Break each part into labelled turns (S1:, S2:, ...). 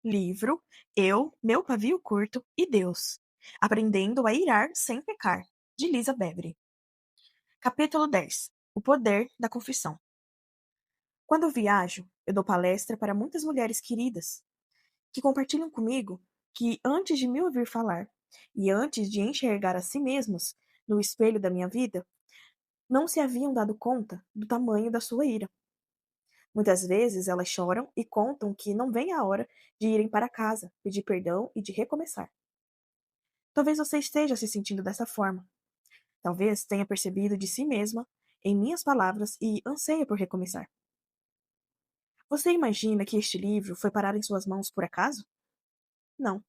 S1: Livro Eu, Meu Pavio Curto e Deus. Aprendendo a Irar Sem Pecar, de Lisa Bebre. Capítulo 10. O Poder da Confissão. Quando eu viajo, eu dou palestra para muitas mulheres queridas, que compartilham comigo que antes de me ouvir falar e antes de enxergar a si mesmos no espelho da minha vida, não se haviam dado conta do tamanho da sua ira. Muitas vezes elas choram e contam que não vem a hora de irem para casa, pedir perdão e de recomeçar. Talvez você esteja se sentindo dessa forma. Talvez tenha percebido de si mesma em minhas palavras e anseia por recomeçar. Você imagina que este livro foi parar em suas mãos por acaso? Não.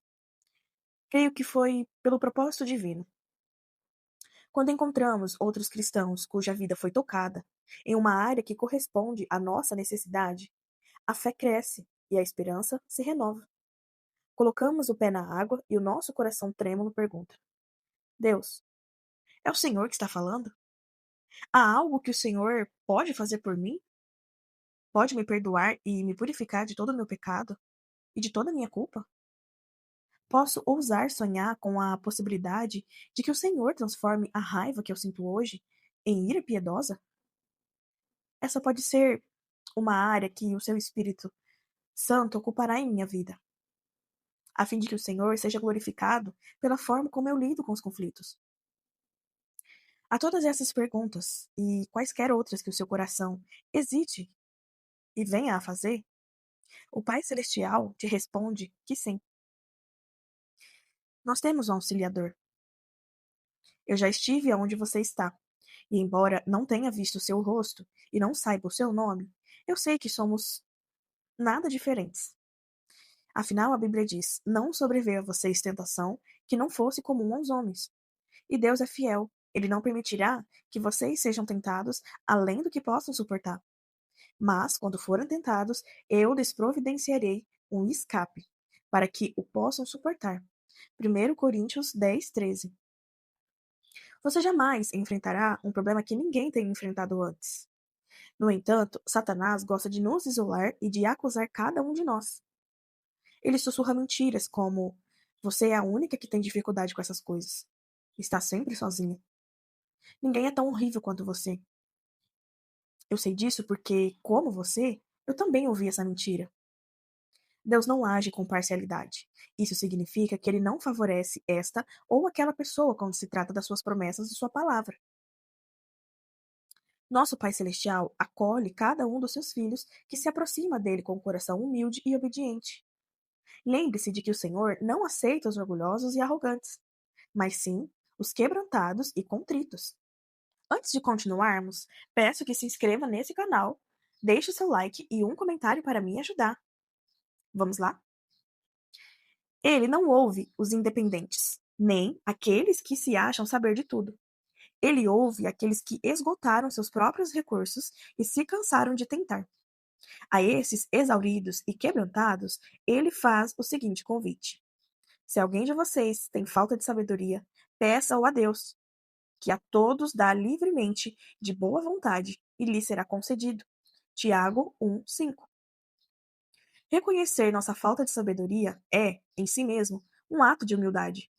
S1: Creio que foi pelo propósito divino. Quando encontramos outros cristãos cuja vida foi tocada em uma área que corresponde à nossa necessidade, a fé cresce e a esperança se renova. Colocamos o pé na água e o nosso coração trêmulo pergunta: Deus, é o Senhor que está falando? Há algo que o Senhor pode fazer por mim? Pode me perdoar e me purificar de todo o meu pecado e de toda a minha culpa? Posso ousar sonhar com a possibilidade de que o Senhor transforme a raiva que eu sinto hoje em ira piedosa? Essa pode ser uma área que o seu Espírito Santo ocupará em minha vida, a fim de que o Senhor seja glorificado pela forma como eu lido com os conflitos. A todas essas perguntas e quaisquer outras que o seu coração hesite e venha a fazer, o Pai Celestial te responde que sim. Nós temos um auxiliador. Eu já estive aonde você está, e embora não tenha visto o seu rosto e não saiba o seu nome, eu sei que somos nada diferentes. Afinal, a Bíblia diz: não sobreveio a vocês tentação que não fosse comum aos homens. E Deus é fiel. Ele não permitirá que vocês sejam tentados além do que possam suportar. Mas, quando forem tentados, eu lhes providenciarei um escape, para que o possam suportar. 1 Coríntios 10:13. Você jamais enfrentará um problema que ninguém tenha enfrentado antes. No entanto, Satanás gosta de nos isolar e de acusar cada um de nós. Ele sussurra mentiras como: você é a única que tem dificuldade com essas coisas. Está sempre sozinha. Ninguém é tão horrível quanto você. Eu sei disso porque, como você, eu também ouvi essa mentira. Deus não age com parcialidade. Isso significa que ele não favorece esta ou aquela pessoa quando se trata das suas promessas e sua palavra. Nosso Pai Celestial acolhe cada um dos seus filhos que se aproxima dele com um coração humilde e obediente. Lembre-se de que o Senhor não aceita os orgulhosos e arrogantes, mas sim os quebrantados e contritos. Antes de continuarmos, peço que se inscreva nesse canal, deixe o seu like e um comentário para me ajudar. Vamos lá? Ele não ouve os independentes, nem aqueles que se acham saber de tudo. Ele ouve aqueles que esgotaram seus próprios recursos e se cansaram de tentar. A esses exauridos e quebrantados, ele faz o seguinte convite: se alguém de vocês tem falta de sabedoria, peça-o a Deus, que a todos dá livremente, de boa vontade, e lhe será concedido. Tiago 1:5. Reconhecer nossa falta de sabedoria é, em si mesmo, um ato de humildade.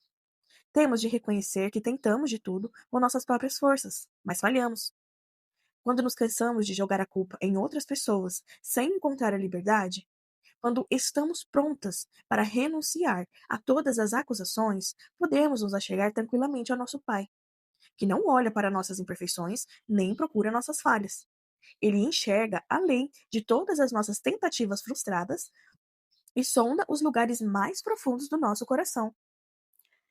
S1: Temos de reconhecer que tentamos de tudo com nossas próprias forças, mas falhamos. Quando nos cansamos de jogar a culpa em outras pessoas sem encontrar a liberdade, quando estamos prontas para renunciar a todas as acusações, podemos nos achegar tranquilamente ao nosso Pai, que não olha para nossas imperfeições nem procura nossas falhas. Ele enxerga além de todas as nossas tentativas frustradas e sonda os lugares mais profundos do nosso coração.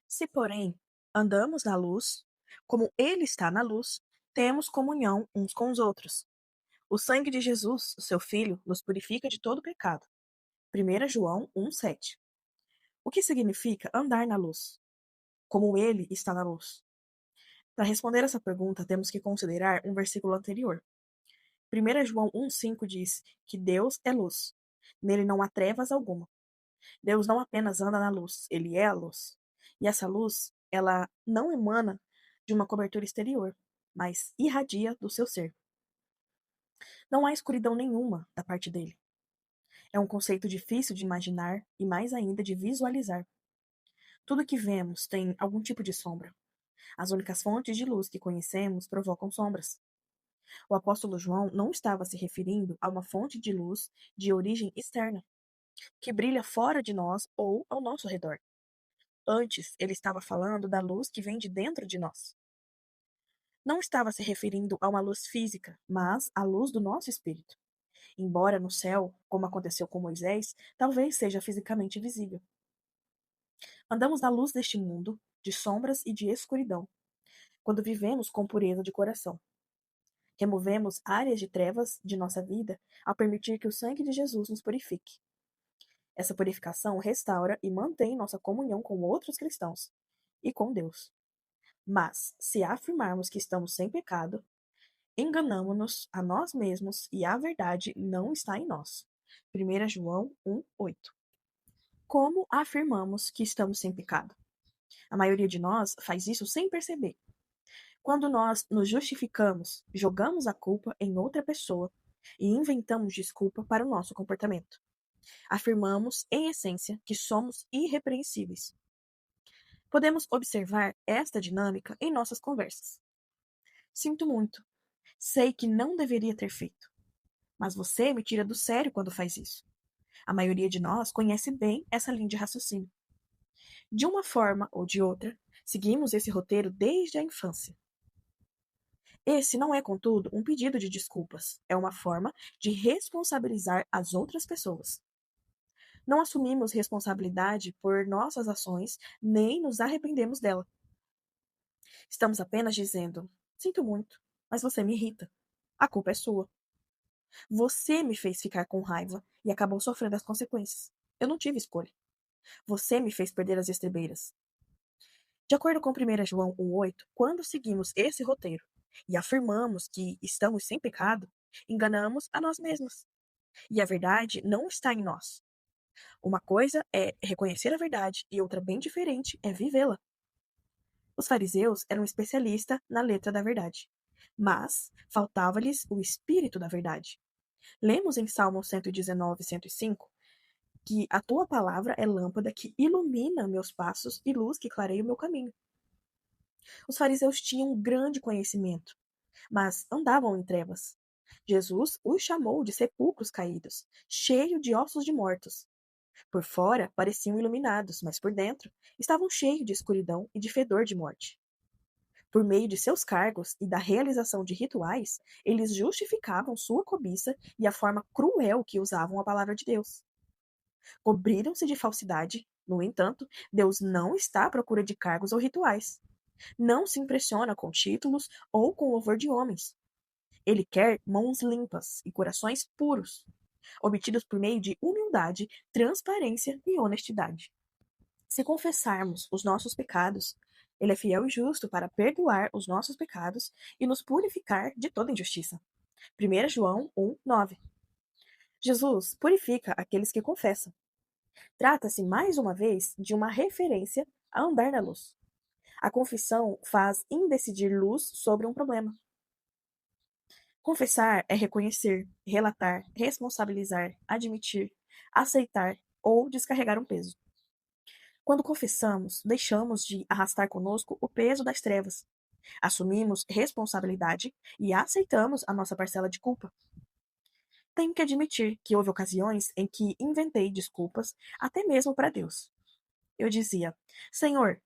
S1: Se, porém, andamos na luz, como Ele está na luz, temos comunhão uns com os outros. O sangue de Jesus, o seu Filho, nos purifica de todo pecado. 1 João 1:7. O que significa andar na luz? Como Ele está na luz? Para responder essa pergunta, temos que considerar um versículo anterior. 1 João 1:5 diz que Deus é luz. Nele não há trevas alguma. Deus não apenas anda na luz, ele é a luz. E essa luz, ela não emana de uma cobertura exterior, mas irradia do seu ser. Não há escuridão nenhuma da parte dele. É um conceito difícil de imaginar e mais ainda de visualizar. Tudo que vemos tem algum tipo de sombra. As únicas fontes de luz que conhecemos provocam sombras. O apóstolo João não estava se referindo a uma fonte de luz de origem externa, que brilha fora de nós ou ao nosso redor. Antes, ele estava falando da luz que vem de dentro de nós. Não estava se referindo a uma luz física, mas à luz do nosso espírito. Embora no céu, como aconteceu com Moisés, talvez seja fisicamente visível. Andamos na luz deste mundo, de sombras e de escuridão, quando vivemos com pureza de coração. Removemos áreas de trevas de nossa vida ao permitir que o sangue de Jesus nos purifique. Essa purificação restaura e mantém nossa comunhão com outros cristãos e com Deus. Mas, se afirmarmos que estamos sem pecado, enganamo-nos a nós mesmos e a verdade não está em nós. 1 João 1:8. Como afirmamos que estamos sem pecado? A maioria de nós faz isso sem perceber. Quando nós nos justificamos, jogamos a culpa em outra pessoa e inventamos desculpa para o nosso comportamento. Afirmamos, em essência, que somos irrepreensíveis. Podemos observar esta dinâmica em nossas conversas. Sinto muito. Sei que não deveria ter feito. Mas você me tira do sério quando faz isso. A maioria de nós conhece bem essa linha de raciocínio. De uma forma ou de outra, seguimos esse roteiro desde a infância. Esse não é, contudo, um pedido de desculpas. É uma forma de responsabilizar as outras pessoas. Não assumimos responsabilidade por nossas ações, nem nos arrependemos dela. Estamos apenas dizendo: sinto muito, mas você me irrita. A culpa é sua. Você me fez ficar com raiva e acabou sofrendo as consequências. Eu não tive escolha. Você me fez perder as estribeiras. De acordo com 1 João 1:8, quando seguimos esse roteiro e afirmamos que estamos sem pecado, enganamos a nós mesmos. E a verdade não está em nós. Uma coisa é reconhecer a verdade e outra bem diferente é vivê-la. Os fariseus eram especialistas na letra da verdade, mas faltava-lhes o espírito da verdade. Lemos em Salmo 119, 105, que a tua palavra é lâmpada que ilumina meus passos e luz que clareia o meu caminho. Os fariseus tinham um grande conhecimento, mas andavam em trevas. Jesus os chamou de sepulcros caídos, cheios de ossos de mortos. Por fora pareciam iluminados, mas por dentro estavam cheios de escuridão e de fedor de morte. Por meio de seus cargos e da realização de rituais, eles justificavam sua cobiça e a forma cruel que usavam a palavra de Deus. Cobriram-se de falsidade, no entanto, Deus não está à procura de cargos ou rituais. Não se impressiona com títulos ou com louvor de homens. Ele quer mãos limpas e corações puros, obtidos por meio de humildade, transparência e honestidade. Se confessarmos os nossos pecados, ele é fiel e justo para perdoar os nossos pecados e nos purificar de toda injustiça. 1 João 1:9. Jesus purifica aqueles que confessam. Trata-se, mais uma vez, de uma referência a andar na luz. A confissão faz indecidir luz sobre um problema. Confessar é reconhecer, relatar, responsabilizar, admitir, aceitar ou descarregar um peso. Quando confessamos, deixamos de arrastar conosco o peso das trevas. Assumimos responsabilidade e aceitamos a nossa parcela de culpa. Tenho que admitir que houve ocasiões em que inventei desculpas, até mesmo para Deus. Eu dizia: Senhor,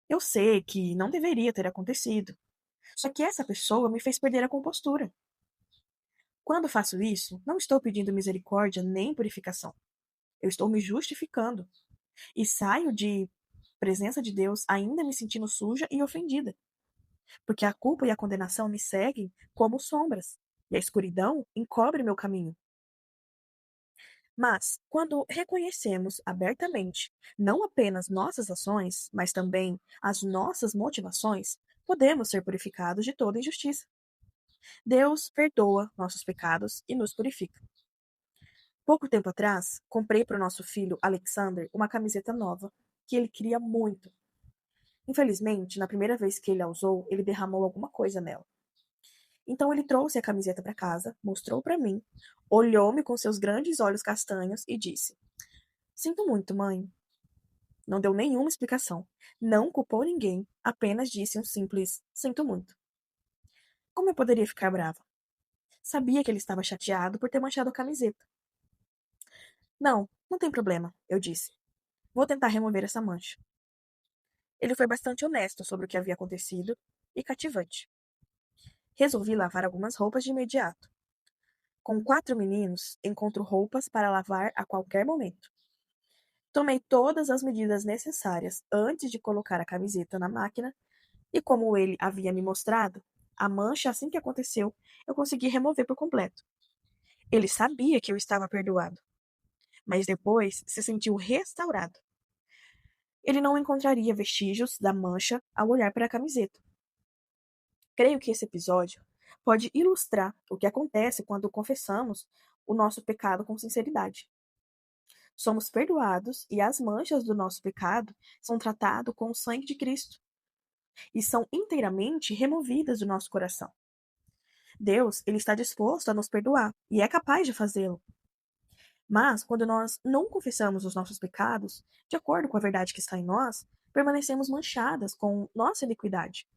S1: eu sei que não deveria ter acontecido, só que essa pessoa me fez perder a compostura. Quando faço isso, não estou pedindo misericórdia nem purificação. Eu estou me justificando e saio de presença de Deus ainda me sentindo suja e ofendida, porque a culpa e a condenação me seguem como sombras, e a escuridão encobre meu caminho. Mas, quando reconhecemos abertamente não apenas nossas ações, mas também as nossas motivações, podemos ser purificados de toda injustiça. Deus perdoa nossos pecados e nos purifica. Pouco tempo atrás, comprei para o nosso filho Alexander uma camiseta nova, que ele queria muito. Infelizmente, na primeira vez que ele a usou, ele derramou alguma coisa nela. Então ele trouxe a camiseta para casa, mostrou para mim, olhou-me com seus grandes olhos castanhos e disse: Sinto muito, mãe. Não deu nenhuma explicação. Não culpou ninguém, apenas disse um simples sinto muito. Como eu poderia ficar brava? Sabia que ele estava chateado por ter manchado a camiseta. Não, não tem problema, eu disse. Vou tentar remover essa mancha. Ele foi bastante honesto sobre o que havia acontecido e cativante. Resolvi lavar algumas roupas de imediato. Com 4 meninos, encontro roupas para lavar a qualquer momento. Tomei todas as medidas necessárias antes de colocar a camiseta na máquina e, como ele havia me mostrado, a mancha, assim que aconteceu, eu consegui remover por completo. Ele sabia que eu estava perdoado, mas depois se sentiu restaurado. Ele não encontraria vestígios da mancha ao olhar para a camiseta. Creio que esse episódio pode ilustrar o que acontece quando confessamos o nosso pecado com sinceridade. Somos perdoados e as manchas do nosso pecado são tratadas com o sangue de Cristo e são inteiramente removidas do nosso coração. Deus, ele está disposto a nos perdoar e é capaz de fazê-lo. Mas, quando nós não confessamos os nossos pecados, de acordo com a verdade que está em nós, permanecemos manchadas com nossa iniquidade.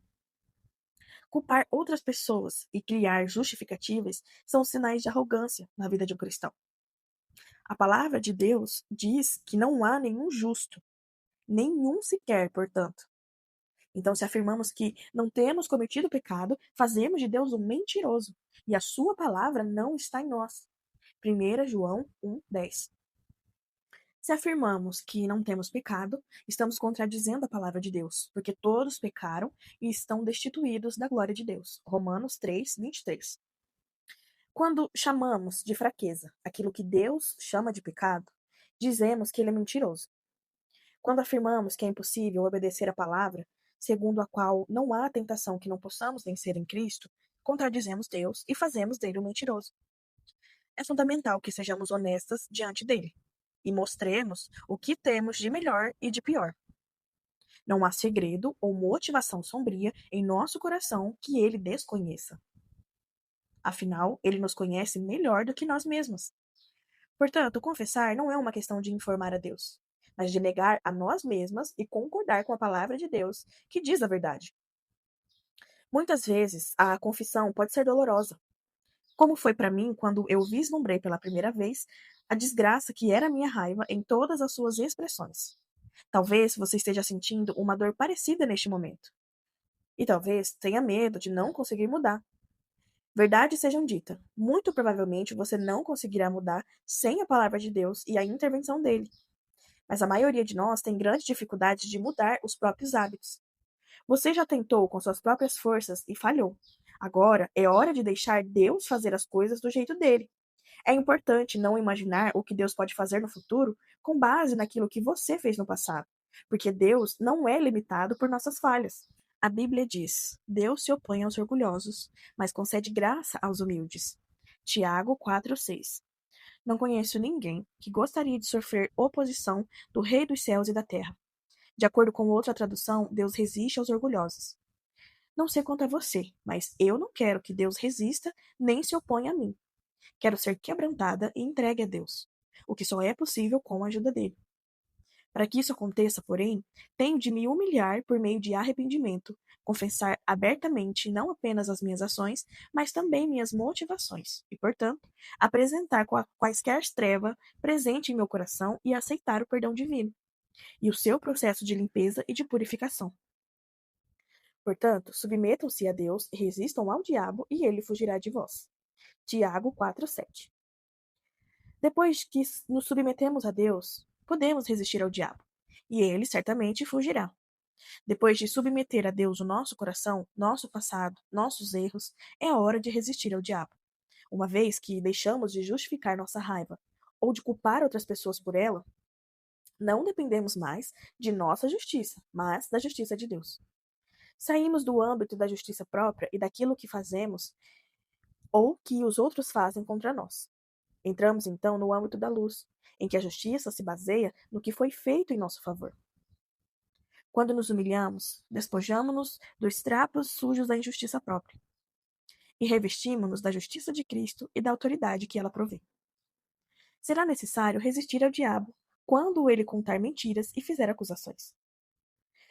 S1: Culpar outras pessoas e criar justificativas são sinais de arrogância na vida de um cristão. A palavra de Deus diz que não há nenhum justo, nenhum sequer, portanto. Então, se afirmamos que não temos cometido pecado, fazemos de Deus um mentiroso, e a sua palavra não está em nós. 1 João 1:10. Se afirmamos que não temos pecado, estamos contradizendo a palavra de Deus, porque todos pecaram e estão destituídos da glória de Deus. Romanos 3:23. Quando chamamos de fraqueza aquilo que Deus chama de pecado, dizemos que ele é mentiroso. Quando afirmamos que é impossível obedecer a palavra, segundo a qual não há tentação que não possamos vencer em Cristo, contradizemos Deus e fazemos dele um mentiroso. É fundamental que sejamos honestas diante dele e mostremos o que temos de melhor e de pior. Não há segredo ou motivação sombria em nosso coração que ele desconheça. Afinal, ele nos conhece melhor do que nós mesmos. Portanto, confessar não é uma questão de informar a Deus, mas de negar a nós mesmas e concordar com a palavra de Deus, que diz a verdade. Muitas vezes, a confissão pode ser dolorosa, como foi para mim quando eu vislumbrei pela primeira vez a desgraça que era a minha raiva em todas as suas expressões. Talvez você esteja sentindo uma dor parecida neste momento. E talvez tenha medo de não conseguir mudar. Verdade sejam dita, muito provavelmente você não conseguirá mudar sem a palavra de Deus e a intervenção dele. Mas a maioria de nós tem grande dificuldade de mudar os próprios hábitos. Você já tentou com suas próprias forças e falhou. Agora é hora de deixar Deus fazer as coisas do jeito dele. É importante não imaginar o que Deus pode fazer no futuro com base naquilo que você fez no passado, porque Deus não é limitado por nossas falhas. A Bíblia diz: Deus se opõe aos orgulhosos, mas concede graça aos humildes. Tiago 4:6. Não conheço ninguém que gostaria de sofrer oposição do Rei dos céus e da terra. De acordo com outra tradução, Deus resiste aos orgulhosos. Não sei quanto a você, mas eu não quero que Deus resista nem se oponha a mim. Quero ser quebrantada e entregue a Deus, o que só é possível com a ajuda dele. Para que isso aconteça, porém, tenho de me humilhar por meio de arrependimento, confessar abertamente não apenas as minhas ações, mas também minhas motivações, e, portanto, apresentar quaisquer trevas presente em meu coração e aceitar o perdão divino, e o seu processo de limpeza e de purificação. Portanto, submetam-se a Deus, resistam ao diabo, e ele fugirá de vós. Tiago 4:7. Depois que nos submetemos a Deus, podemos resistir ao diabo, e ele certamente fugirá. Depois de submeter a Deus o nosso coração, nosso passado, nossos erros, é hora de resistir ao diabo. Uma vez que deixamos de justificar nossa raiva ou de culpar outras pessoas por ela, não dependemos mais de nossa justiça, mas da justiça de Deus. Saímos do âmbito da justiça própria e daquilo que fazemos ou que os outros fazem contra nós. Entramos então no âmbito da luz, em que a justiça se baseia no que foi feito em nosso favor. Quando nos humilhamos, despojamos-nos dos trapos sujos da injustiça própria. e revestimos-nos da justiça de Cristo e da autoridade que ela provê. Será necessário resistir ao diabo quando ele contar mentiras e fizer acusações.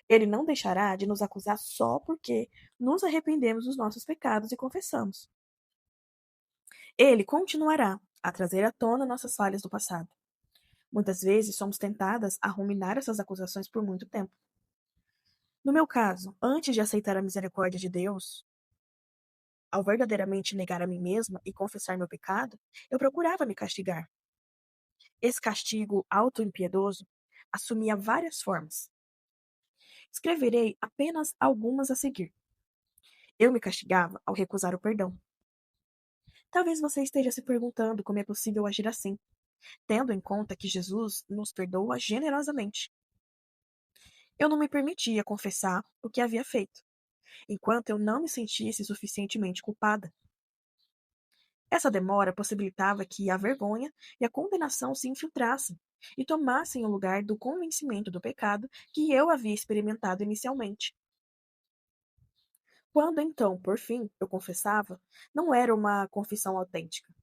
S1: Ele não deixará de nos acusar só porque nos arrependemos dos nossos pecados e confessamos. Ele continuará a trazer à tona nossas falhas do passado. Muitas vezes somos tentadas a ruminar essas acusações por muito tempo. No meu caso, antes de aceitar a misericórdia de Deus, ao verdadeiramente negar a mim mesma e confessar meu pecado, eu procurava me castigar. Esse castigo auto-impiedoso assumia várias formas. Escreverei apenas algumas a seguir. Eu me castigava ao recusar o perdão. Talvez você esteja se perguntando como é possível agir assim, tendo em conta que Jesus nos perdoa generosamente. Eu não me permitia confessar o que havia feito, enquanto eu não me sentisse suficientemente culpada. Essa demora possibilitava que a vergonha e a condenação se infiltrassem e tomassem o lugar do convencimento do pecado que eu havia experimentado inicialmente. Quando então, por fim, eu confessava, não era uma confissão autêntica.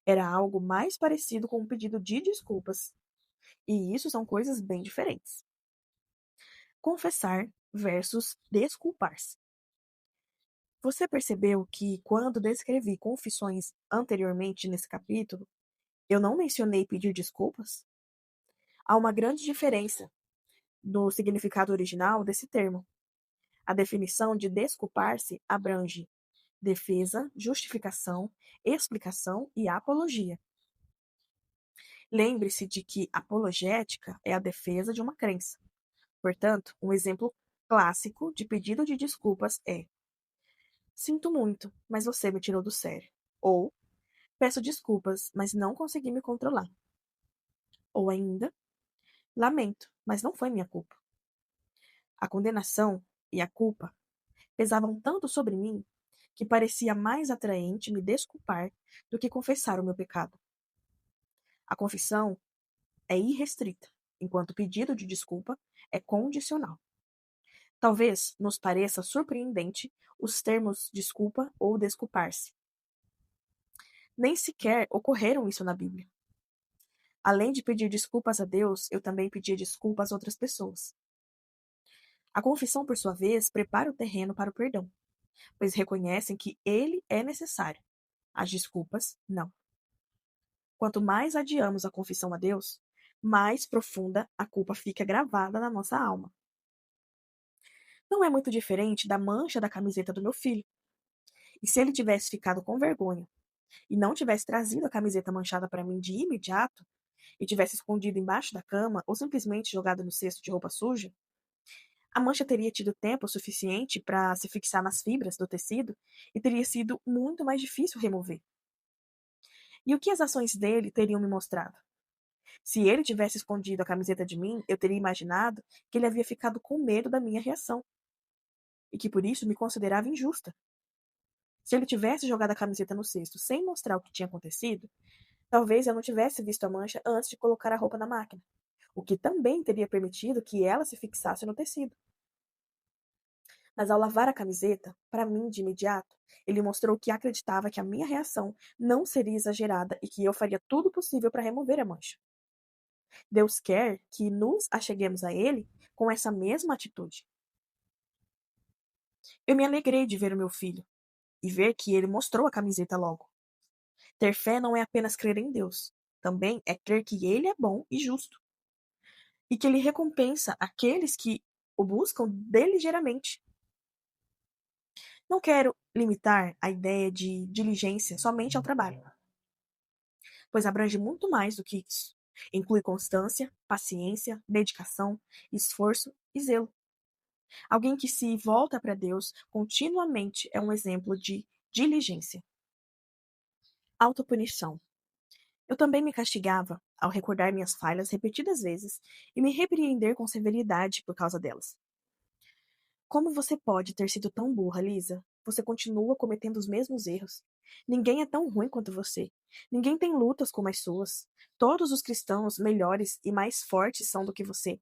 S1: Era algo mais parecido com um pedido de desculpas. E isso são coisas bem diferentes. Confessar versus desculpar-se. Você percebeu que, quando descrevi confissões anteriormente nesse capítulo, eu não mencionei pedir desculpas? Há uma grande diferença no significado original desse termo. A definição de desculpar-se abrange defesa, justificação, explicação e apologia. Lembre-se de que apologética é a defesa de uma crença. Portanto, um exemplo clássico de pedido de desculpas é: sinto muito, mas você me tirou do sério. Ou peço desculpas, mas não consegui me controlar. Ou ainda, lamento, mas não foi minha culpa. A condenação e a culpa pesavam tanto sobre mim que parecia mais atraente me desculpar do que confessar o meu pecado. A confissão é irrestrita, enquanto o pedido de desculpa é condicional. Talvez nos pareça surpreendente os termos desculpa ou desculpar-se. Nem sequer ocorreram isso na Bíblia. Além de pedir desculpas a Deus, eu também pedia desculpas a outras pessoas. A confissão, por sua vez, prepara o terreno para o perdão, pois reconhecem que ele é necessário. As desculpas, não. Quanto mais adiamos a confissão a Deus, mais profunda a culpa fica gravada na nossa alma. Não é muito diferente da mancha da camiseta do meu filho. E se ele tivesse ficado com vergonha e não tivesse trazido a camiseta manchada para mim de imediato, e tivesse escondido embaixo da cama ou simplesmente jogado no cesto de roupa suja, a mancha teria tido tempo suficiente para se fixar nas fibras do tecido e teria sido muito mais difícil remover. E o que as ações dele teriam me mostrado? Se ele tivesse escondido a camiseta de mim, eu teria imaginado que ele havia ficado com medo da minha reação e que por isso me considerava injusta. Se ele tivesse jogado a camiseta no cesto sem mostrar o que tinha acontecido, talvez eu não tivesse visto a mancha antes de colocar a roupa na máquina, o que também teria permitido que ela se fixasse no tecido. Mas ao lavar a camiseta, para mim de imediato, ele mostrou que acreditava que a minha reação não seria exagerada e que eu faria tudo possível para remover a mancha. Deus quer que nos acheguemos a Ele com essa mesma atitude. Eu me alegrei de ver o meu filho e ver que ele mostrou a camiseta logo. Ter fé não é apenas crer em Deus, também é crer que Ele é bom e justo e que Ele recompensa aqueles que o buscam deligeiramente. Não quero limitar a ideia de diligência somente ao trabalho, pois abrange muito mais do que isso. Inclui constância, paciência, dedicação, esforço e zelo. Alguém que se volta para Deus continuamente é um exemplo de diligência. Autopunição. Eu também me castigava ao recordar minhas falhas repetidas vezes e me repreender com severidade por causa delas. Como você pode ter sido tão burra, Lisa? Você continua cometendo os mesmos erros. Ninguém é tão ruim quanto você. Ninguém tem lutas como as suas. Todos os cristãos melhores e mais fortes são do que você.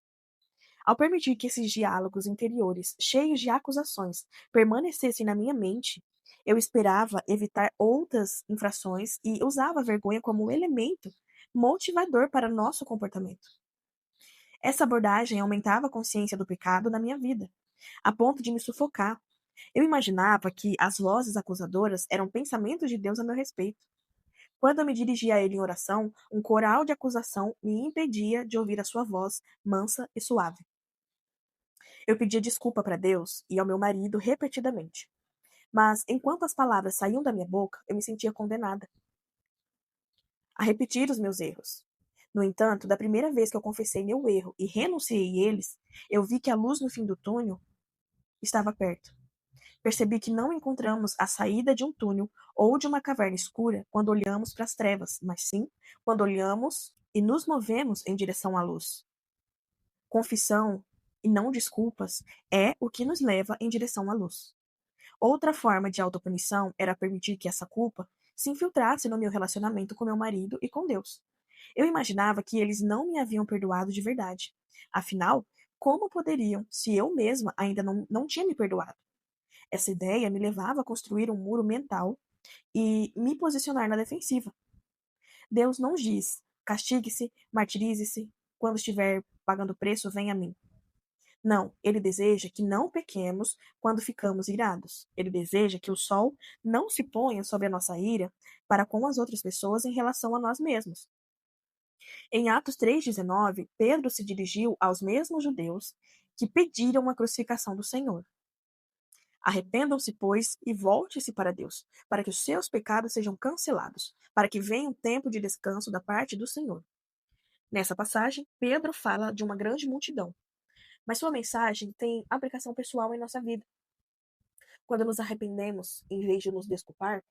S1: Ao permitir que esses diálogos interiores, cheios de acusações, permanecessem na minha mente, Eu esperava evitar outras infrações e usava a vergonha como um elemento motivador para nosso comportamento. Essa abordagem aumentava a consciência do pecado na minha vida, a ponto de me sufocar. Eu imaginava que as vozes acusadoras eram pensamentos de Deus a meu respeito. Quando eu me dirigia a ele em oração, um coral de acusação me impedia de ouvir a sua voz mansa e suave. Eu pedia desculpa para Deus e ao meu marido repetidamente. Mas, enquanto as palavras saíam da minha boca, eu me sentia condenada a repetir os meus erros. No entanto, da primeira vez que eu confessei meu erro e renunciei a eles, eu vi que a luz no fim do túnel estava perto. Percebi que não encontramos a saída de um túnel ou de uma caverna escura quando olhamos para as trevas, mas sim quando olhamos e nos movemos em direção à luz. Confissão e não desculpas é o que nos leva em direção à luz. Outra forma de autopunição era permitir que essa culpa se infiltrasse no meu relacionamento com meu marido e com Deus. Eu imaginava que eles não me haviam perdoado de verdade. Afinal, como poderiam, se eu mesma ainda não tinha me perdoado? Essa ideia me levava a construir um muro mental e me posicionar na defensiva. Deus não diz: castigue-se, martirize-se, quando estiver pagando preço, venha a mim. Não, ele deseja que não pequemos quando ficamos irados. Ele deseja que o sol não se ponha sobre a nossa ira para com as outras pessoas em relação a nós mesmos. Em Atos 3,19, Pedro se dirigiu aos mesmos judeus que pediram a crucificação do Senhor. Arrependam-se, pois, e volte-se para Deus, para que os seus pecados sejam cancelados, para que venha um tempo de descanso da parte do Senhor. Nessa passagem, Pedro fala de uma grande multidão, mas sua mensagem tem aplicação pessoal em nossa vida. Quando nos arrependemos, em vez de nos desculpar,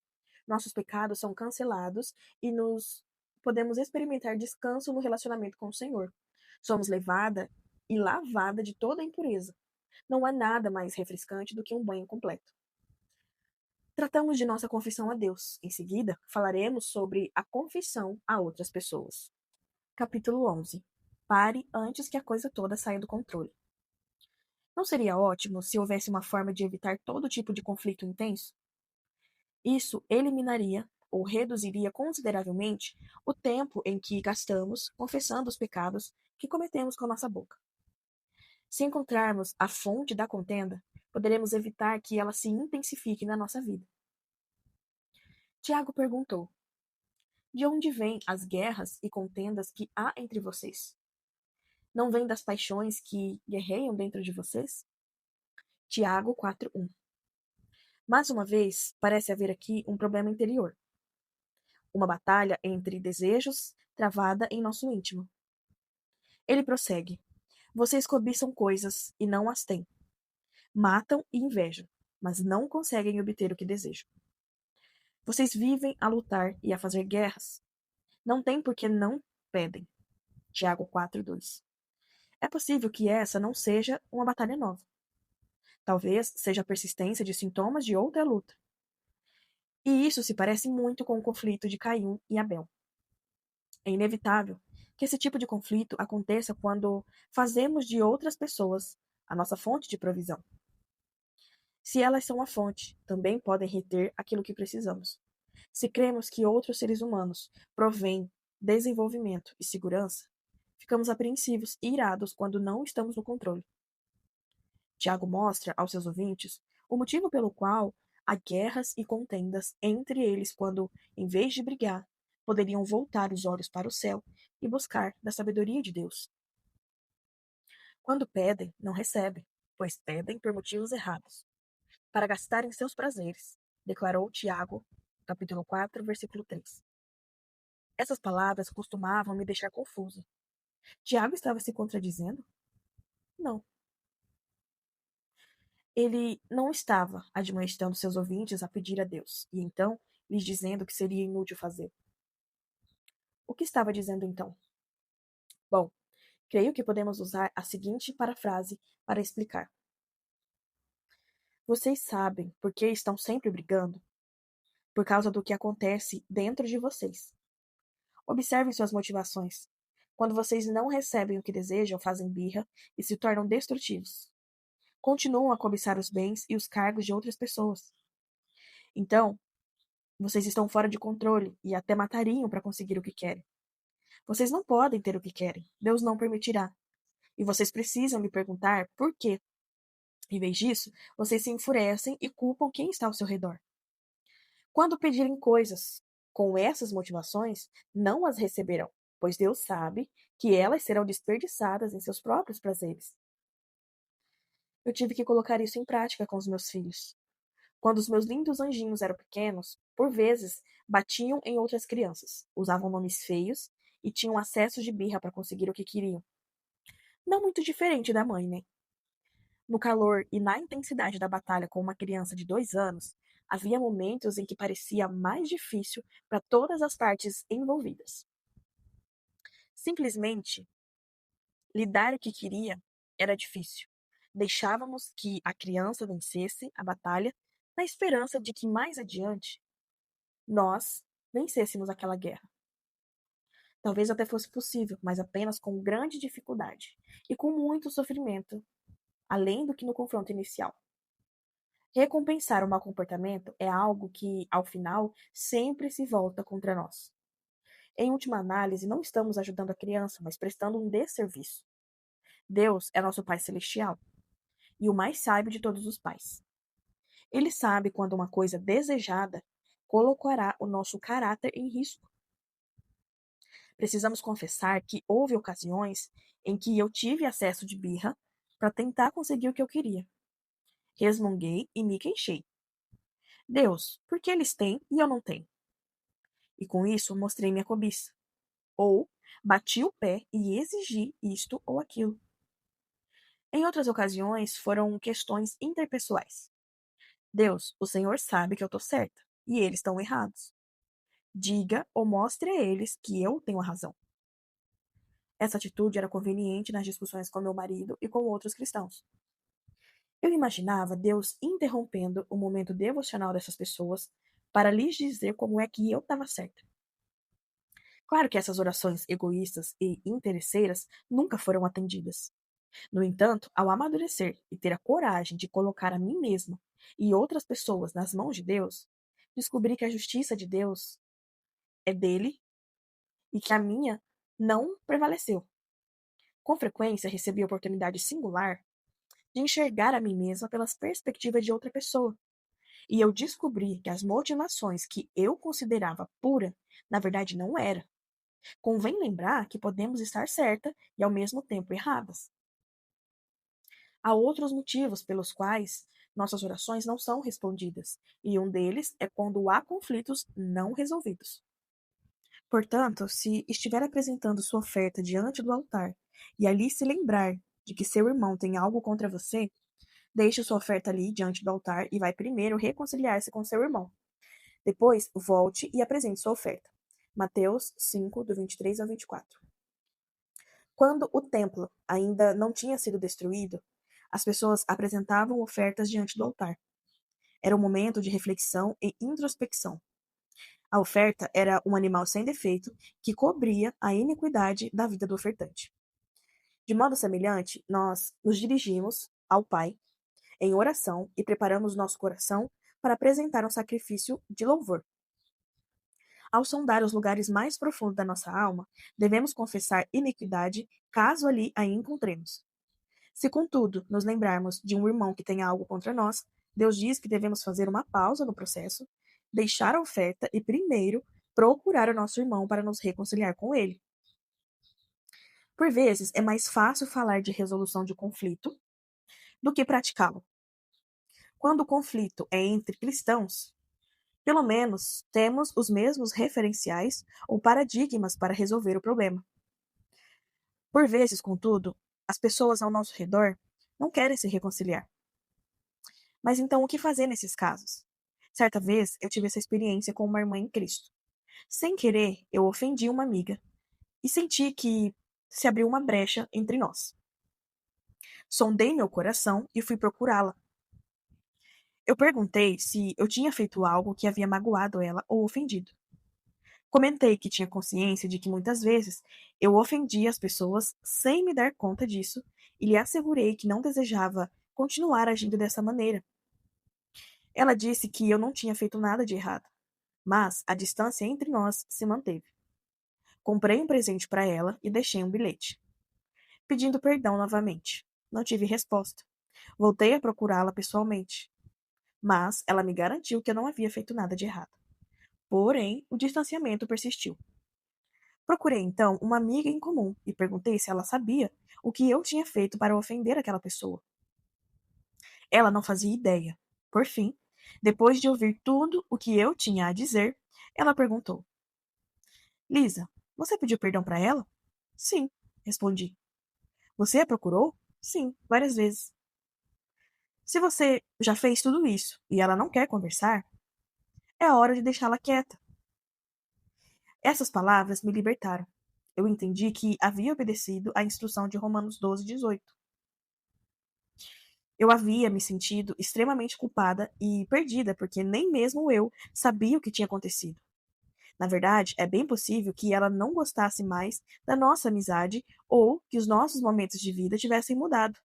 S1: nossos pecados são cancelados e nos podemos experimentar descanso no relacionamento com o Senhor. Somos levada e lavada de toda a impureza. Não há nada mais refrescante do que um banho completo. Tratamos de nossa confissão a Deus. Em seguida, falaremos sobre a confissão a outras pessoas. Capítulo 11. Pare antes que a coisa toda saia do controle. Não seria ótimo se houvesse uma forma de evitar todo tipo de conflito intenso? Isso eliminaria ou reduziria consideravelmente o tempo em que gastamos confessando os pecados que cometemos com a nossa boca. Se encontrarmos a fonte da contenda, poderemos evitar que ela se intensifique na nossa vida. Tiago perguntou: de onde vêm as guerras e contendas que há entre vocês? Não vêm das paixões que guerreiam dentro de vocês? Tiago 4:1. Mais uma vez, parece haver aqui um problema interior. Uma batalha entre desejos travada em nosso íntimo. Ele prossegue: vocês cobiçam coisas e não as têm. Matam e invejam, mas não conseguem obter o que desejam. Vocês vivem a lutar e a fazer guerras. Não têm porque não pedem. Tiago 4:2. É possível que essa não seja uma batalha nova. Talvez seja a persistência de sintomas de outra luta. E isso se parece muito com o conflito de Caim e Abel. É inevitável que esse tipo de conflito aconteça quando fazemos de outras pessoas a nossa fonte de provisão. Se elas são a fonte, também podem reter aquilo que precisamos. Se cremos que outros seres humanos provêm desenvolvimento e segurança, ficamos apreensivos e irados quando não estamos no controle. Tiago mostra aos seus ouvintes o motivo pelo qual há guerras e contendas entre eles quando, em vez de brigar, poderiam voltar os olhos para o céu e buscar da sabedoria de Deus. Quando pedem, não recebem, pois pedem por motivos errados, para gastarem seus prazeres, declarou Tiago, capítulo 4, versículo 3. Essas palavras costumavam me deixar confusa. Tiago estava se contradizendo? Não. Ele não estava admoestando seus ouvintes a pedir a Deus, e então lhes dizendo que seria inútil fazer. O que estava dizendo então? Bom, creio que podemos usar a seguinte parafrase para explicar. Vocês sabem por que estão sempre brigando? Por causa do que acontece dentro de vocês. Observem suas motivações. Quando vocês não recebem o que desejam, fazem birra e se tornam destrutivos. Continuam a cobiçar os bens e os cargos de outras pessoas. Então, vocês estão fora de controle e até matariam para conseguir o que querem. Vocês não podem ter o que querem. Deus não permitirá. E vocês precisam me perguntar por quê. Em vez disso, vocês se enfurecem e culpam quem está ao seu redor. Quando pedirem coisas com essas motivações, não as receberão, pois Deus sabe que elas serão desperdiçadas em seus próprios prazeres. Eu tive que colocar isso em prática com os meus filhos. Quando os meus lindos anjinhos eram pequenos, por vezes batiam em outras crianças, usavam nomes feios e tinham acesso de birra para conseguir o que queriam. Não muito diferente da mãe, né? No calor e na intensidade da batalha com uma criança de 2 anos, havia momentos em que parecia mais difícil para todas as partes envolvidas. Simplesmente, lhe dar o que queria era difícil. Deixávamos que a criança vencesse a batalha na esperança de que mais adiante nós vencêssemos aquela guerra. Talvez até fosse possível, mas apenas com grande dificuldade e com muito sofrimento, além do que no confronto inicial. Recompensar o mau comportamento é algo que, ao final, sempre se volta contra nós. Em última análise, não estamos ajudando a criança, mas prestando um desserviço. Deus é nosso Pai Celestial e o mais sábio de todos os pais. Ele sabe quando uma coisa desejada colocará o nosso caráter em risco. Precisamos confessar que houve ocasiões em que eu tive acesso de birra para tentar conseguir o que eu queria. Resmunguei e me queixei. Deus, por que eles têm e eu não tenho? E com isso mostrei minha cobiça. Ou bati o pé e exigi isto ou aquilo. Em outras ocasiões, foram questões interpessoais. Deus, o Senhor sabe que eu estou certa e eles estão errados. Diga ou mostre a eles que eu tenho a razão. Essa atitude era conveniente nas discussões com meu marido e com outros cristãos. Eu imaginava Deus interrompendo o momento devocional dessas pessoas para lhes dizer como é que eu estava certa. Claro que essas orações egoístas e interesseiras nunca foram atendidas. No entanto, ao amadurecer e ter a coragem de colocar a mim mesma e outras pessoas nas mãos de Deus, descobri que a justiça de Deus é dele e que a minha não prevaleceu. Com frequência, recebi a oportunidade singular de enxergar a mim mesma pelas perspectivas de outra pessoa. E eu descobri que as motivações que eu considerava pura, na verdade não eram. Convém lembrar que podemos estar certa e ao mesmo tempo erradas. Há outros motivos pelos quais nossas orações não são respondidas, e um deles é quando há conflitos não resolvidos. Portanto, se estiver apresentando sua oferta diante do altar e ali se lembrar de que seu irmão tem algo contra você, deixe sua oferta ali diante do altar e vai primeiro reconciliar-se com seu irmão. Depois, volte e apresente sua oferta. Mateus 5, do 23 ao 24. Quando o templo ainda não tinha sido destruído, as pessoas apresentavam ofertas diante do altar. Era um momento de reflexão e introspecção. A oferta era um animal sem defeito que cobria a iniquidade da vida do ofertante. De modo semelhante, nós nos dirigimos ao Pai em oração e preparamos nosso coração para apresentar um sacrifício de louvor. Ao sondar os lugares mais profundos da nossa alma, devemos confessar iniquidade caso ali a encontremos. Se, contudo, nos lembrarmos de um irmão que tem algo contra nós, Deus diz que devemos fazer uma pausa no processo, deixar a oferta e, primeiro, procurar o nosso irmão para nos reconciliar com ele. Por vezes, é mais fácil falar de resolução de conflito do que praticá-lo. Quando o conflito é entre cristãos, pelo menos temos os mesmos referenciais ou paradigmas para resolver o problema. Por vezes, contudo, as pessoas ao nosso redor não querem se reconciliar. Mas então o que fazer nesses casos? Certa vez eu tive essa experiência com uma irmã em Cristo. Sem querer, eu ofendi uma amiga e senti que se abriu uma brecha entre nós. Sondei meu coração e fui procurá-la. Eu perguntei se eu tinha feito algo que havia magoado ela ou ofendido. Comentei que tinha consciência de que muitas vezes eu ofendia as pessoas sem me dar conta disso e lhe assegurei que não desejava continuar agindo dessa maneira. Ela disse que eu não tinha feito nada de errado, mas a distância entre nós se manteve. Comprei um presente para ela e deixei um bilhete, pedindo perdão novamente. Não tive resposta. Voltei a procurá-la pessoalmente, mas ela me garantiu que eu não havia feito nada de errado. Porém, o distanciamento persistiu. Procurei então uma amiga em comum e perguntei se ela sabia o que eu tinha feito para ofender aquela pessoa. Ela não fazia ideia. Por fim, depois de ouvir tudo o que eu tinha a dizer, ela perguntou: Lisa, você pediu perdão para ela? Sim, respondi. Você a procurou? Sim, várias vezes. Se você já fez tudo isso e ela não quer conversar, é hora de deixá-la quieta. Essas palavras me libertaram. Eu entendi que havia obedecido à instrução de Romanos 12:18. Eu havia me sentido extremamente culpada e perdida, porque nem mesmo eu sabia o que tinha acontecido. Na verdade, é bem possível que ela não gostasse mais da nossa amizade ou que os nossos momentos de vida tivessem mudado.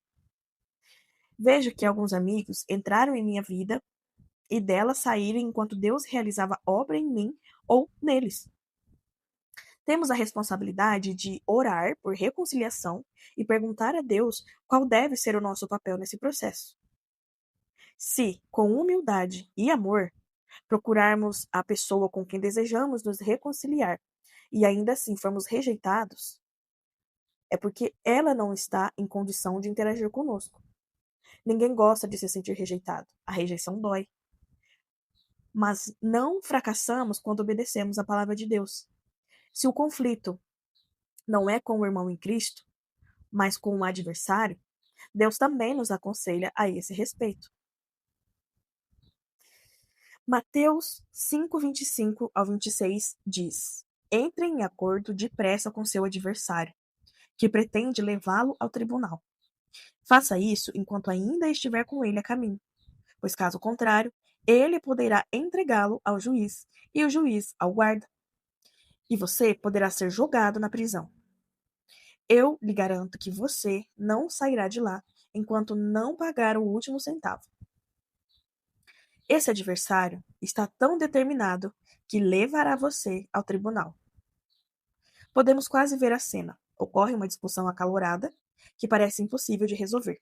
S1: Vejo que alguns amigos entraram em minha vida e dela saíram enquanto Deus realizava obra em mim ou neles. Temos a responsabilidade de orar por reconciliação e perguntar a Deus qual deve ser o nosso papel nesse processo. Se, com humildade e amor, procurarmos a pessoa com quem desejamos nos reconciliar e ainda assim formos rejeitados, é porque ela não está em condição de interagir conosco. Ninguém gosta de se sentir rejeitado. A rejeição dói. Mas não fracassamos quando obedecemos a palavra de Deus. Se o conflito não é com o irmão em Cristo, mas com o adversário, Deus também nos aconselha a esse respeito. Mateus 5:25-26 diz: Entre em acordo depressa com seu adversário, que pretende levá-lo ao tribunal. Faça isso enquanto ainda estiver com ele a caminho, pois caso contrário, ele poderá entregá-lo ao juiz e o juiz ao guarda, e você poderá ser jogado na prisão. Eu lhe garanto que você não sairá de lá enquanto não pagar o último centavo. Esse adversário está tão determinado que levará você ao tribunal. Podemos quase ver a cena. Ocorre uma discussão acalorada que parece impossível de resolver.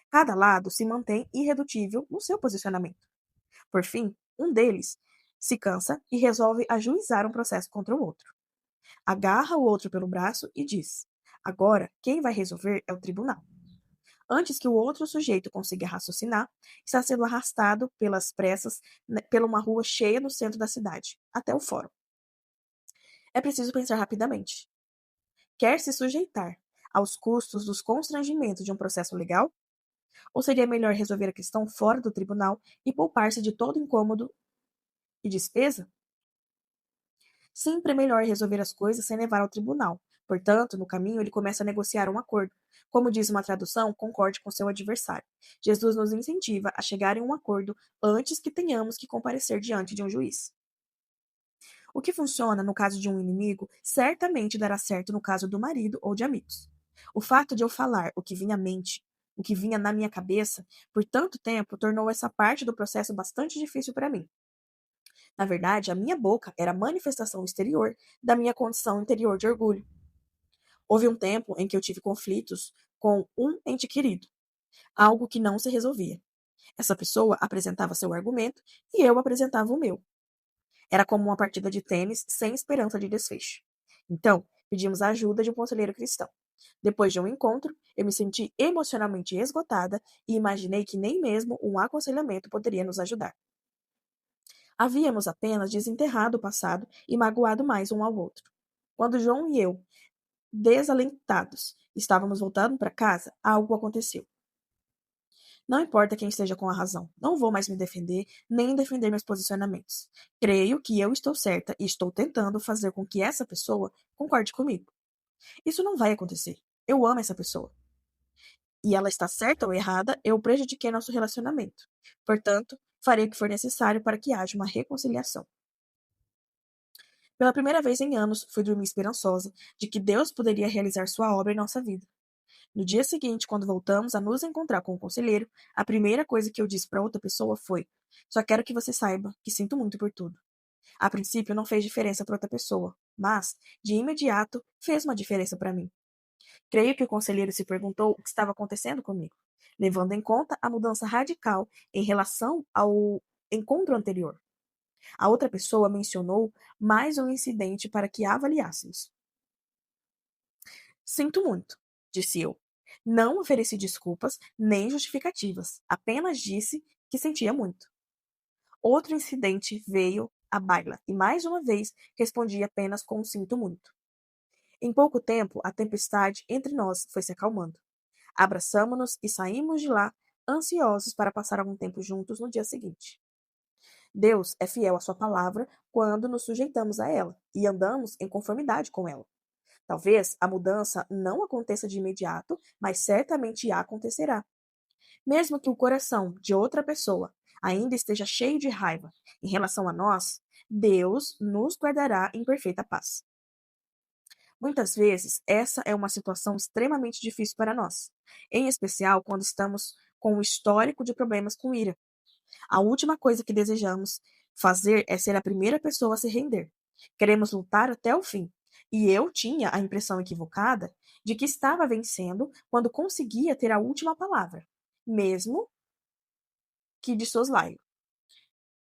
S1: Cada lado se mantém irredutível no seu posicionamento. Por fim, um deles se cansa e resolve ajuizar um processo contra o outro. Agarra o outro pelo braço e diz: Agora, quem vai resolver é o tribunal. Antes que o outro sujeito consiga raciocinar, está sendo arrastado pelas pressas pela uma rua cheia no centro da cidade, até o fórum. É preciso pensar rapidamente. Quer se sujeitar aos custos dos constrangimentos de um processo legal? Ou seria melhor resolver a questão fora do tribunal e poupar-se de todo incômodo e despesa? Sempre é melhor resolver as coisas sem levar ao tribunal. Portanto, no caminho, ele começa a negociar um acordo. Como diz uma tradução, concorde com seu adversário. Jesus nos incentiva a chegar em um acordo antes que tenhamos que comparecer diante de um juiz. O que funciona no caso de um inimigo certamente dará certo no caso do marido ou de amigos. O fato de eu falar o que vinha à mente, o que vinha na minha cabeça, por tanto tempo, tornou essa parte do processo bastante difícil para mim. Na verdade, a minha boca era a manifestação exterior da minha condição interior de orgulho. Houve um tempo em que eu tive conflitos com um ente querido, algo que não se resolvia. Essa pessoa apresentava seu argumento e eu apresentava o meu. Era como uma partida de tênis sem esperança de desfecho. Então, pedimos a ajuda de um conselheiro cristão. Depois de um encontro, eu me senti emocionalmente esgotada e imaginei que nem mesmo um aconselhamento poderia nos ajudar. Havíamos apenas desenterrado o passado e magoado mais um ao outro. Quando João e eu, desalentados, estávamos voltando para casa, algo aconteceu. Não importa quem esteja com a razão, não vou mais me defender, nem defender meus posicionamentos. Creio que eu estou certa e estou tentando fazer com que essa pessoa concorde comigo. Isso não vai acontecer. Eu amo essa pessoa. E ela está certa ou errada, eu prejudiquei nosso relacionamento. Portanto, farei o que for necessário para que haja uma reconciliação. Pela primeira vez em anos, fui dormir esperançosa de que Deus poderia realizar sua obra em nossa vida. No dia seguinte, quando voltamos a nos encontrar com o conselheiro, a primeira coisa que eu disse para outra pessoa foi: Só quero que você saiba que sinto muito por tudo. A princípio não fez diferença para outra pessoa, mas, de imediato, fez uma diferença para mim. Creio que o conselheiro se perguntou o que estava acontecendo comigo, levando em conta a mudança radical em relação ao encontro anterior. A outra pessoa mencionou mais um incidente para que avaliássemos. Sinto muito, disse eu. Não ofereci desculpas nem justificativas, apenas disse que sentia muito. Outro incidente veio à baila e mais uma vez respondi apenas com um sinto muito. Em pouco tempo, a tempestade entre nós foi se acalmando. Abraçamo-nos e saímos de lá, ansiosos para passar algum tempo juntos no dia seguinte. Deus é fiel à sua palavra quando nos sujeitamos a ela e andamos em conformidade com ela. Talvez a mudança não aconteça de imediato, mas certamente acontecerá. Mesmo que o coração de outra pessoa ainda esteja cheio de raiva em relação a nós, Deus nos guardará em perfeita paz. Muitas vezes, essa é uma situação extremamente difícil para nós, em especial quando estamos com um histórico de problemas com ira. A última coisa que desejamos fazer é ser a primeira pessoa a se render. Queremos lutar até o fim. E eu tinha a impressão equivocada de que estava vencendo quando conseguia ter a última palavra, mesmo que de soslaio.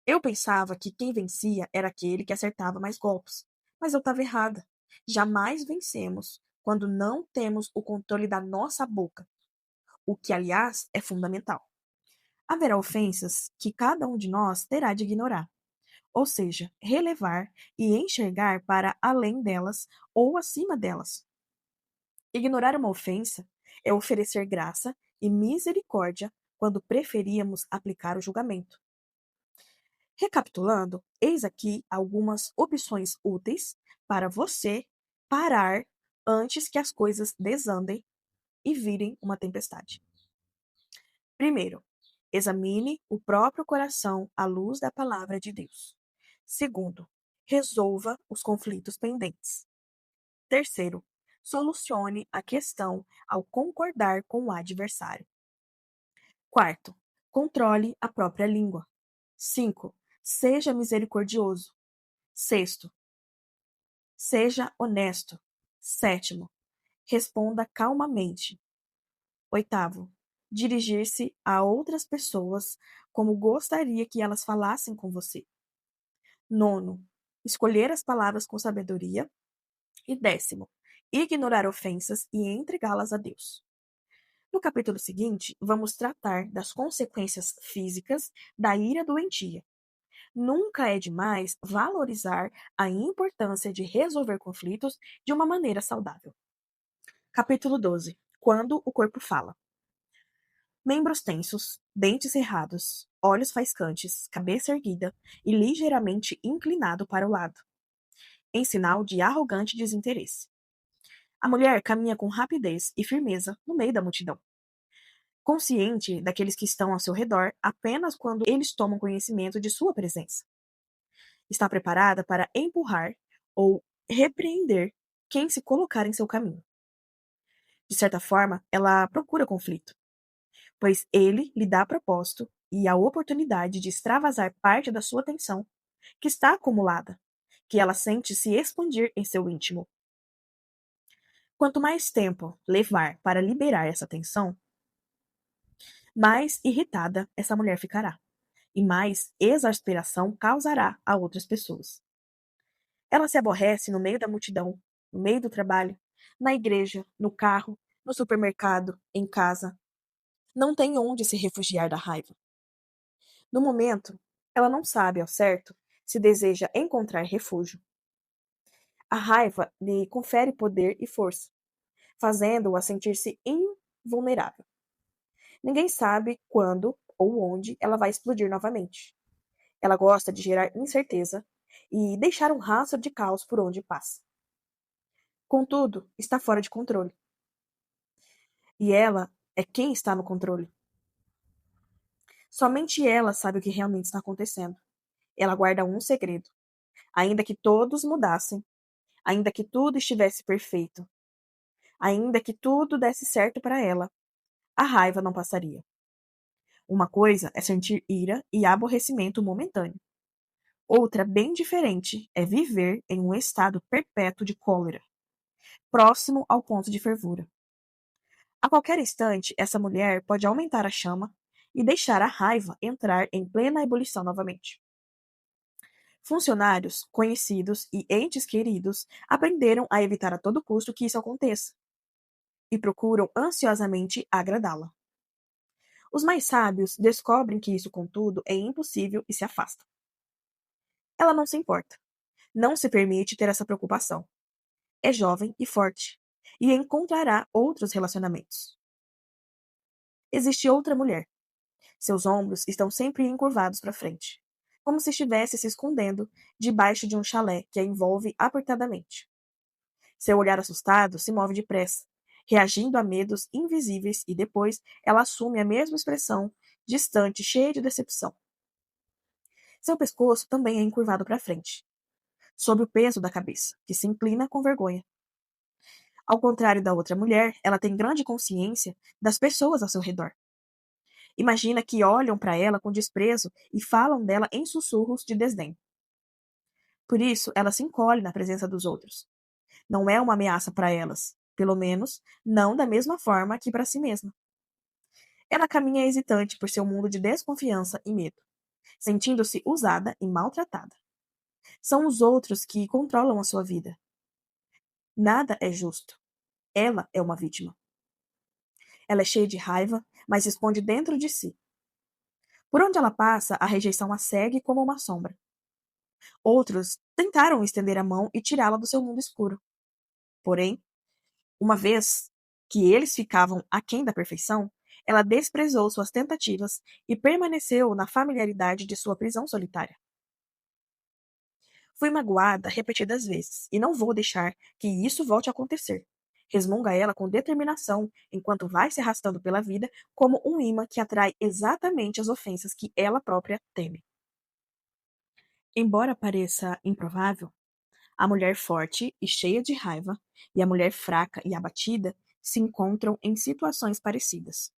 S1: Eu pensava que quem vencia era aquele que acertava mais golpes, mas eu estava errada. Jamais vencemos quando não temos o controle da nossa boca, o que, aliás, é fundamental. Haverá ofensas que cada um de nós terá de ignorar, ou seja, relevar e enxergar para além delas ou acima delas. Ignorar uma ofensa é oferecer graça e misericórdia quando preferíamos aplicar o julgamento. Recapitulando, eis aqui algumas opções úteis para você parar antes que as coisas desandem e virem uma tempestade. Primeiro, examine o próprio coração à luz da palavra de Deus. Segundo, resolva os conflitos pendentes. Terceiro, solucione a questão ao concordar com o adversário. Quarto, controle a própria língua. 5. Seja misericordioso. Sexto, seja honesto. Sétimo, responda calmamente. Oitavo, dirigir-se a outras pessoas como gostaria que elas falassem com você. Nono, escolher as palavras com sabedoria. E 10º, ignorar ofensas e entregá-las a Deus. No capítulo seguinte, vamos tratar das consequências físicas da ira doentia. Nunca é demais valorizar a importância de resolver conflitos de uma maneira saudável. Capítulo 12. Quando o corpo fala. Membros tensos, dentes cerrados, olhos faiscantes, cabeça erguida e ligeiramente inclinado para o lado, em sinal de arrogante desinteresse. A mulher caminha com rapidez e firmeza no meio da multidão, consciente daqueles que estão ao seu redor apenas quando eles tomam conhecimento de sua presença. Está preparada para empurrar ou repreender quem se colocar em seu caminho. De certa forma, ela procura conflito, pois ele lhe dá propósito e a oportunidade de extravasar parte da sua atenção, que está acumulada, que ela sente se expandir em seu íntimo. Quanto mais tempo levar para liberar essa tensão, mais irritada essa mulher ficará, e mais exasperação causará a outras pessoas. Ela se aborrece no meio da multidão, no meio do trabalho, na igreja, no carro, no supermercado, em casa. Não tem onde se refugiar da raiva. No momento, ela não sabe ao certo se deseja encontrar refúgio. A raiva lhe confere poder e força, fazendo-a sentir-se invulnerável. Ninguém sabe quando ou onde ela vai explodir novamente. Ela gosta de gerar incerteza e deixar um rastro de caos por onde passa. Contudo, está fora de controle. E ela é quem está no controle. Somente ela sabe o que realmente está acontecendo. Ela guarda um segredo. Ainda que todos mudassem, ainda que tudo estivesse perfeito, ainda que tudo desse certo para ela, a raiva não passaria. Uma coisa é sentir ira e aborrecimento momentâneo. Outra, bem diferente, é viver em um estado perpétuo de cólera, próximo ao ponto de fervura. A qualquer instante, essa mulher pode aumentar a chama e deixar a raiva entrar em plena ebulição novamente. Funcionários, conhecidos e entes queridos aprenderam a evitar a todo custo que isso aconteça e procuram ansiosamente agradá-la. Os mais sábios descobrem que isso, contudo, é impossível e se afastam. Ela não se importa, não se permite ter essa preocupação. É jovem e forte e encontrará outros relacionamentos. Existe outra mulher. Seus ombros estão sempre encurvados para frente, como se estivesse se escondendo debaixo de um chalé que a envolve apertadamente. Seu olhar assustado se move depressa, reagindo a medos invisíveis, e depois ela assume a mesma expressão, distante, cheia de decepção. Seu pescoço também é encurvado para frente, sob o peso da cabeça, que se inclina com vergonha. Ao contrário da outra mulher, ela tem grande consciência das pessoas ao seu redor. Imagina que olham para ela com desprezo e falam dela em sussurros de desdém. Por isso, ela se encolhe na presença dos outros. Não é uma ameaça para elas, pelo menos não da mesma forma que para si mesma. Ela caminha hesitante por seu mundo de desconfiança e medo, sentindo-se usada e maltratada. São os outros que controlam a sua vida. Nada é justo. Ela é uma vítima. Ela é cheia de raiva, mas esconde dentro de si. Por onde ela passa, a rejeição a segue como uma sombra. Outros tentaram estender a mão e tirá-la do seu mundo escuro. Porém, uma vez que eles ficavam aquém da perfeição, ela desprezou suas tentativas e permaneceu na familiaridade de sua prisão solitária. Fui magoada repetidas vezes, e não vou deixar que isso volte a acontecer. Resmunga ela com determinação, enquanto vai se arrastando pela vida como um imã que atrai exatamente as ofensas que ela própria teme. Embora pareça improvável, a mulher forte e cheia de raiva e a mulher fraca e abatida se encontram em situações parecidas.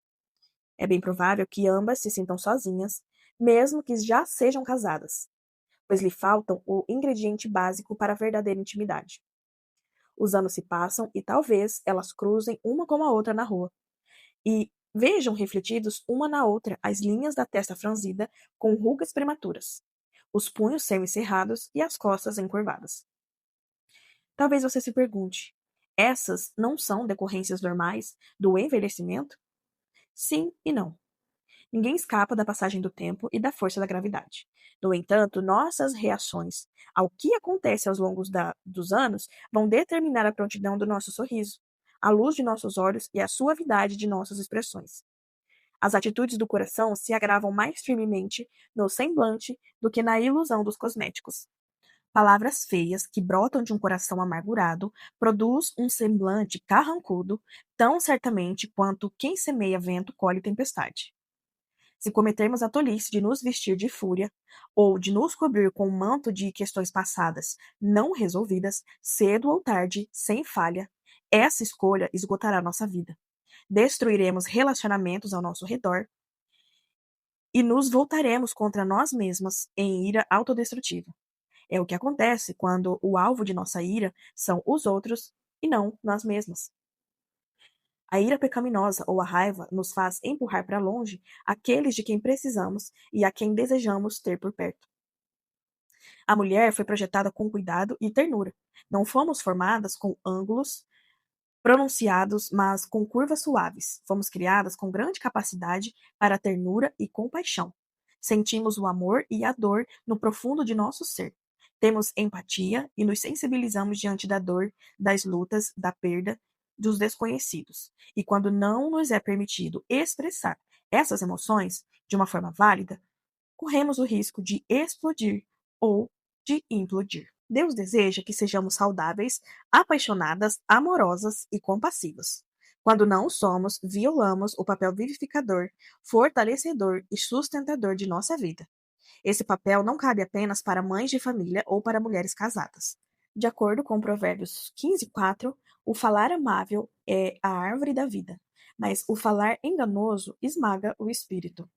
S1: É bem provável que ambas se sintam sozinhas, mesmo que já sejam casadas, pois lhe faltam o ingrediente básico para a verdadeira intimidade. Os anos se passam e talvez elas cruzem uma com a outra na rua e vejam refletidos uma na outra as linhas da testa franzida com rugas prematuras, os punhos semicerrados e as costas encurvadas. Talvez você se pergunte: essas não são decorrências normais do envelhecimento? Sim e não. Ninguém escapa da passagem do tempo e da força da gravidade. No entanto, nossas reações ao que acontece aos longos dos anos vão determinar a prontidão do nosso sorriso, a luz de nossos olhos e a suavidade de nossas expressões. As atitudes do coração se agravam mais firmemente no semblante do que na ilusão dos cosméticos. Palavras feias que brotam de um coração amargurado produz um semblante carrancudo, tão certamente quanto quem semeia vento colhe tempestade. Se cometermos a tolice de nos vestir de fúria, ou de nos cobrir com um manto de questões passadas não resolvidas, cedo ou tarde, sem falha, essa escolha esgotará nossa vida. Destruiremos relacionamentos ao nosso redor e nos voltaremos contra nós mesmas em ira autodestrutiva. É o que acontece quando o alvo de nossa ira são os outros e não nós mesmas. A ira pecaminosa ou a raiva nos faz empurrar para longe aqueles de quem precisamos e a quem desejamos ter por perto. A mulher foi projetada com cuidado e ternura. Não fomos formadas com ângulos pronunciados, mas com curvas suaves. Fomos criadas com grande capacidade para a ternura e compaixão. Sentimos o amor e a dor no profundo de nosso ser. Temos empatia e nos sensibilizamos diante da dor, das lutas, da perda, dos desconhecidos. E quando não nos é permitido expressar essas emoções de uma forma válida, corremos o risco de explodir ou de implodir. Deus deseja que sejamos saudáveis, apaixonadas, amorosas e compassivas. Quando não o somos, violamos o papel vivificador, fortalecedor e sustentador de nossa vida. Esse papel não cabe apenas para mães de família ou para mulheres casadas. De acordo com Provérbios 15:4, o falar amável é a árvore da vida, mas o falar enganoso esmaga o espírito.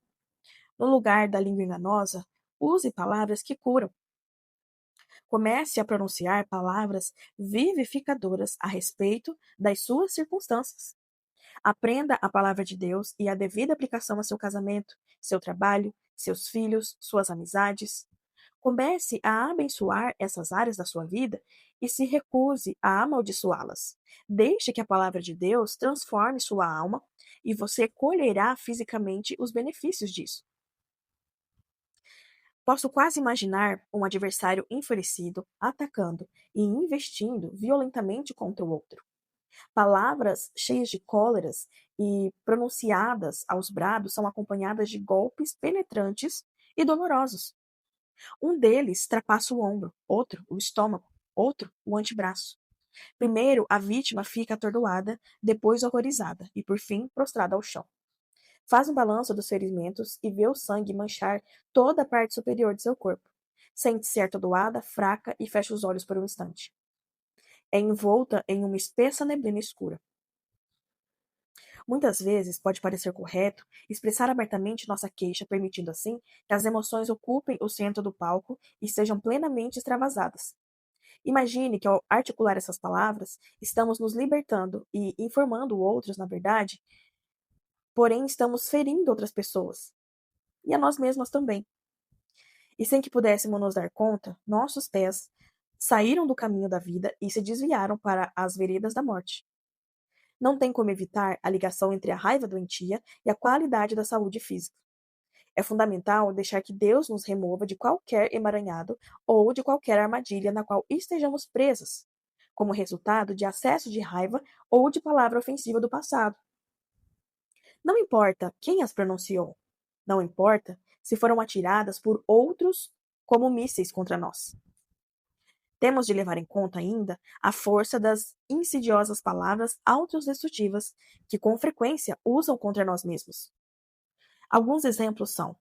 S1: No lugar da língua enganosa, use palavras que curam. Comece a pronunciar palavras vivificadoras a respeito das suas circunstâncias. Aprenda a palavra de Deus e a devida aplicação a seu casamento, seu trabalho, seus filhos, suas amizades. Comece a abençoar essas áreas da sua vida e se recuse a amaldiçoá-las. Deixe que a palavra de Deus transforme sua alma e você colherá fisicamente os benefícios disso. Posso quase imaginar um adversário enfurecido, atacando e investindo violentamente contra o outro. Palavras cheias de cóleras e pronunciadas aos brados são acompanhadas de golpes penetrantes e dolorosos. Um deles trapassa o ombro, outro o estômago, outro o antebraço. Primeiro, a vítima fica atordoada, depois horrorizada e, por fim, prostrada ao chão. Faz um balanço dos ferimentos e vê o sangue manchar toda a parte superior de seu corpo. Sente-se atordoada, fraca e fecha os olhos por um instante. É envolta em uma espessa neblina escura. Muitas vezes pode parecer correto expressar abertamente nossa queixa, permitindo assim que as emoções ocupem o centro do palco e sejam plenamente extravasadas. Imagine que ao articular essas palavras, estamos nos libertando e informando outros, na verdade, porém estamos ferindo outras pessoas e a nós mesmas também. E sem que pudéssemos nos dar conta, nossos pés saíram do caminho da vida e se desviaram para as veredas da morte. Não tem como evitar a ligação entre a raiva doentia e a qualidade da saúde física. É fundamental deixar que Deus nos remova de qualquer emaranhado ou de qualquer armadilha na qual estejamos presas, como resultado de acesso de raiva ou de palavra ofensiva do passado. Não importa quem as pronunciou, não importa se foram atiradas por outros como mísseis contra nós. Temos de levar em conta ainda a força das insidiosas palavras autodestrutivas que com frequência usam contra nós mesmos. Alguns exemplos são: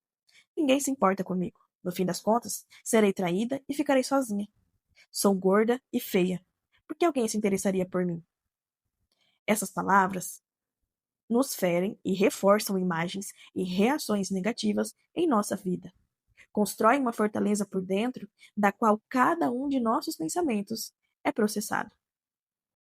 S1: ninguém se importa comigo. No fim das contas, serei traída e ficarei sozinha. Sou gorda e feia. Por que alguém se interessaria por mim? Essas palavras nos ferem e reforçam imagens e reações negativas em nossa vida. Constroem uma fortaleza por dentro da qual cada um de nossos pensamentos é processado.